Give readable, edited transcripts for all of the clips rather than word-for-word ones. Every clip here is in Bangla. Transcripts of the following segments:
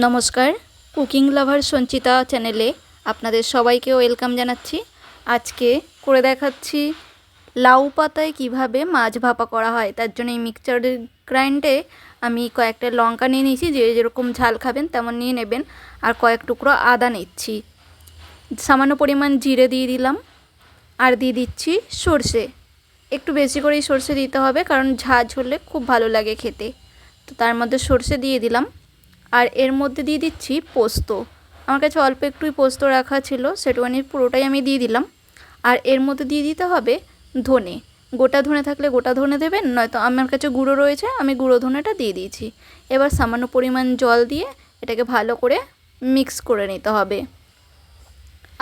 নমস্কার, কুকিং লাভার সঞ্চিতা চ্যানেলে আপনাদের সবাইকে ওয়েলকাম জানাচ্ছি। আজকে করে দেখাচ্ছি লাউ পাতায় কিভাবে মাছ ভাপা করা হয়। তার জন্য এই মিক্সচারের গ্রাইন্ডে আমি কয়েকটা লঙ্কা নিয়ে নিয়েছি, যেরকম ঝাল খাবেন তেমন নিয়ে নেবেন, আর কয়েক টুকরো আদা নিচ্ছি। সামান্য পরিমাণ জিরে দিয়ে দিলাম, আর দিয়ে দিচ্ছি সর্ষে। একটু বেশি করেই সর্ষে দিতে হবে, কারণ ঝাঁঝ হলে খুব ভালো লাগে খেতে। তো তার মধ্যে সর্ষে দিয়ে দিলাম, আর এর মধ্যে দিয়ে দিচ্ছি পোস্ত। আমার কাছে অল্প একটুই পোস্ত রাখা ছিল, সেটুখানি পুরোটাই আমি দিয়ে দিলাম। আর এর মধ্যে দিয়ে দিতে হবে ধনে। গোটা ধনে থাকলে গোটা ধনে দেবেন, নয়তো আমার কাছে গুঁড়ো রয়েছে, আমি গুঁড়ো ধনেটা দিয়ে দিয়েছি। এবার সামান্য পরিমাণ জল দিয়ে এটাকে ভালো করে মিক্স করে নিতে হবে।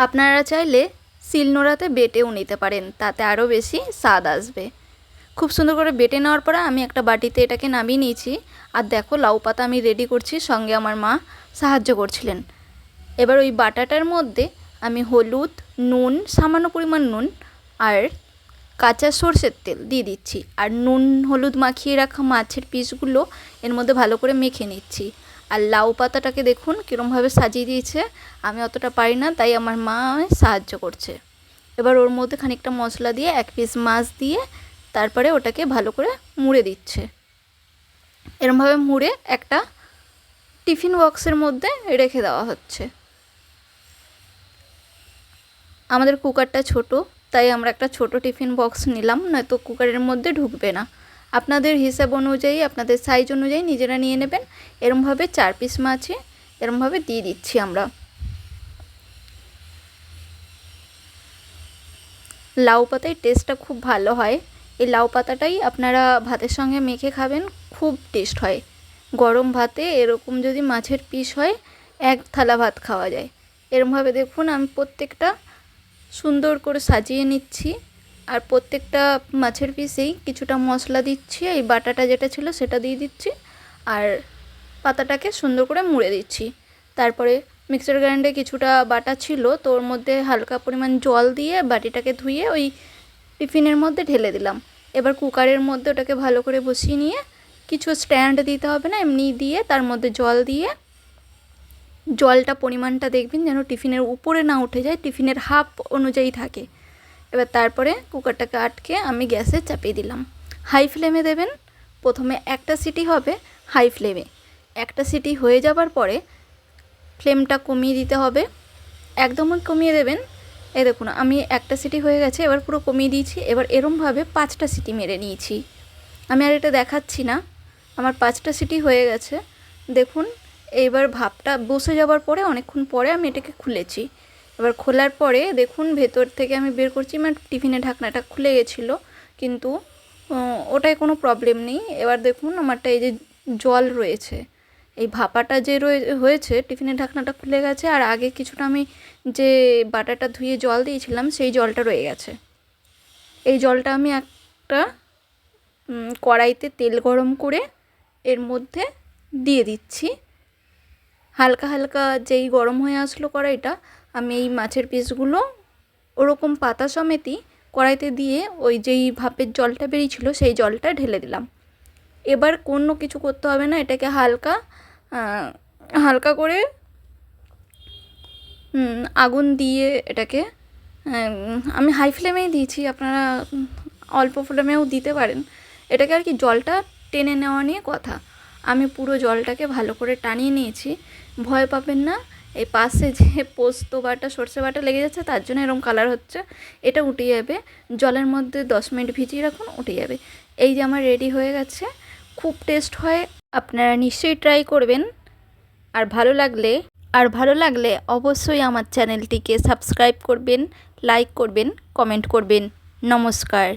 আপনারা চাইলে শিলনোড়াতে বেটেও নিতে পারেন, তাতে আরও বেশি স্বাদ আসবে। খুব সুন্দর করে বেটে নেওয়ার পরে আমি একটা বাটিতে এটাকে নামিয়ে নিয়েছি। আর দেখো, লাউ পাতা আমি রেডি করছি, সঙ্গে আমার মা সাহায্য করছিলেন। এবার ওই বাটাটার মধ্যে আমি হলুদ, নুন, সামান্য পরিমাণ নুন আর কাঁচা সর্ষের তেল দিয়ে দিচ্ছি। আর নুন হলুদ মাখিয়ে রাখা মাছের পিসগুলো এর মধ্যে ভালো করে মেখে নিচ্ছি। আর লাউ পাতাটাকে দেখুন কীরমভাবে সাজিয়ে দিয়েছে। আমি অতটা পারি না, তাই আমার মা সাহায্য করছে। এবার ওর মধ্যে খানিকটা মশলা দিয়ে এক পিস মাছ দিয়ে তারপরে ওটাকে ভালো করে মুড়ে দিচ্ছে। এরমভাবে মুড়ে একটা টিফিন বক্সের মধ্যে রেখে দেওয়া হচ্ছে। আমাদের কুকারটা ছোট, তাই আমরা একটা ছোট টিফিন বক্স নিলাম, নয়তো কুকারের মধ্যে ঢুকবে না। আপনাদের হিসাব অনুযায়ী, আপনাদের সাইজ অনুযায়ী নিজেরা নিয়ে নেবেন। এরমভাবে 4 পিস মাছে এরমভাবে দিয়ে দিচ্ছি আমরা। লাউ পাতায় টেস্টটা খুব ভালো হয়। এই লাউ পাতাটাই আপনারা ভাতের সঙ্গে মেখে খাবেন, খুব টেস্ট হয়। গরম ভাতে এরকম যদি মাছের পিস হয়, এক থালা ভাত খাওয়া যায়। এরমভাবে দেখুন আমি প্রত্যেকটা সুন্দর করে সাজিয়ে নিচ্ছি। আর প্রত্যেকটা মাছের পিসেই কিছুটা মশলা দিচ্ছি, এই বাটাটা যেটা ছিল সেটা দিয়ে দিচ্ছি, আর পাতাটাকে সুন্দর করে মুড়ে দিচ্ছি। তারপরে মিক্সার গ্রাইন্ডারে কিছুটা বাটা ছিল, তো ওর মধ্যে হালকা পরিমাণ জল দিয়ে বাটিটাকে ধুয়ে ওই টিফিনের মধ্যে ঢেলে দিলাম। এবার কুকারের মধ্যে ওটাকে ভালো করে বসিয়ে নিয়ে, কিছু স্ট্যান্ড দিতে হবে না, এমনি দিয়ে তার মধ্যে জল দিয়ে, জলটা পরিমাণটা দেখবেন যেন টিফিনের উপরে না উঠে যায়, টিফিনের হাফ অনুযায়ী থাকে। এবার তারপরে কুকারটাকে আটকে আমি গ্যাসে চাপিয়ে দিলাম। হাই ফ্লেমে দেবেন। প্রথমে একটা সিটি হবে হাই ফ্লেমে, একটা সিটি হয়ে যাবার পরে ফ্লেমটা কমিয়ে দিতে হবে, একদমই কমিয়ে দেবেন। এই দেখুন আমি একটা সিটি হয়ে গেছে, এবার পুরো কমিয়ে দিয়েছি। এবার এরমভাবে 5টা সিটি মেরে নিয়েছি। আমি আর এটা দেখাচ্ছি না, আমার 5টা সিটি হয়ে গেছে। দেখুন এইবার ভাপটা বসে যাবার পরে অনেকক্ষণ পরে আমি এটাকে খুলেছি। এবার খোলার পরে দেখুন ভেতর থেকে আমি বের করছি, মানে টিফিনের ঢাকনাটা খুলে গেছিলো, কিন্তু ওটায় কোনো প্রবলেম নেই। এবার দেখুন আমারটা এই যে জল রয়েছে, এই ভাপাটা যে হয়েছে, টিফিনের ঢাকনাটা খুলে গেছে, আর আগে কিছুটা আমি যে বাটাটা ধুয়ে জল দিয়েছিলাম সেই জলটা রয়ে গেছে। এই জলটা আমি একটা কড়াইতে তেল গরম করে এর মধ্যে দিয়ে দিচ্ছি। হালকা হালকা যেই গরম হয়ে আসলো কড়াইটা, আমি এই মাছের পিসগুলো ওরকম পাতা সমেতই কড়াইতে দিয়ে ওই যেই ভাপের জলটা বেরিয়েছিল সেই জলটা ঢেলে দিলাম। এবার কোনো কিছু করতে হবে না, এটাকে হালকা হালকা করে আগুন দিয়ে এটাকে, আমি হাই ফ্লেমেই দিয়েছি, আপনারা অল্প ফ্লেমেও দিতে পারেন। এটাকে আর কি জলটা টেনে নেওয়া নিয়ে কথা। আমি পুরো জলটাকে ভালো করে টানিয়ে নিয়েছি। ভয় পাবেন না, এই পাশে যে পোস্ত বাটা সর্ষে বাটা লেগে যাচ্ছে তার জন্য এরকম কালার হচ্ছে। এটা উঠে যাবে, জলের মধ্যে 10 মিনিট ভিজিয়ে রাখুন, উঠে যাবে। এই যে আমার রেডি হয়ে গেছে, খুব টেস্ট হয়, আপনারা নিশ্চয়ই ট্রাই করবেন। আর ভালো লাগলে অবশ্যই আমার চ্যানেলটিকে সাবস্ক্রাইব করবেন, লাইক করবেন, কমেন্ট করবেন। নমস্কার।